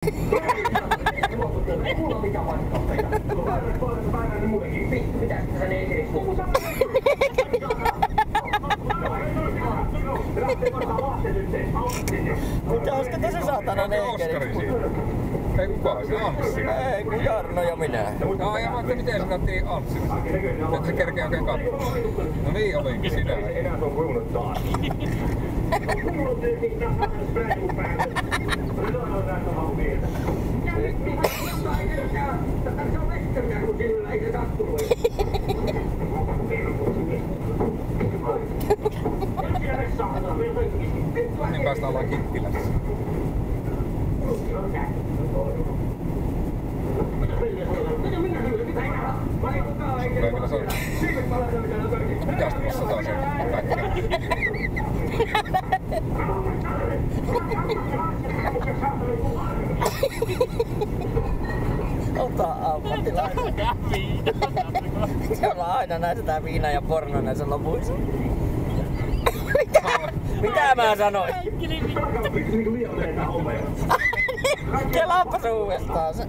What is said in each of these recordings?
Mitä olisiko tässä saatana neekeri? Ei kukaan, se Anssi. Ei, kun Jarno ja minä. No ja mä miten sanottiin Anssi? Että se kerkee oikein katsoa. No niin olinkin sinä. Enää se on kulunut taas. Niin päästä ollaan Kittilässä. Tulee kyllä sanoa. Mitäs tuossa taas on pätkä? Ota ammattilainen. Siellä aina näytetään viina ja porno näissä lopuissa. Mitä mä sanoin? Kelaapas uudestaan se.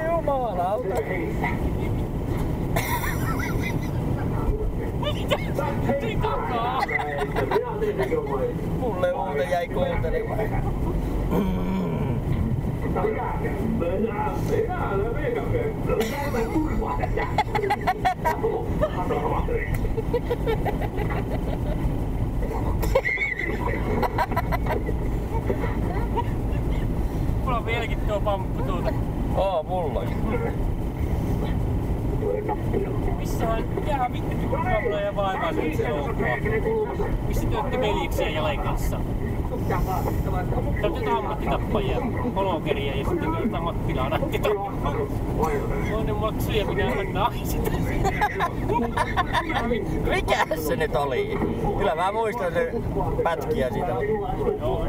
Jumalauta. Mulle muuten jäi kuuntelemaan. Mulla on vieläkin tuo pamppu tuota. Mullakin. Missä on jää vittu Pablo ja vaivaa sen elokuvaa? Missä te ootte veljiksiä Jalen kanssa? Te ootte ammattitappajia, holokeria ja sitten te Mattilaa nähti tappaa. Toinen maksu ja minä olen naiset. Mikäs se nyt oli? Kyllä mä muistan sen pätkiä siitä. Joo.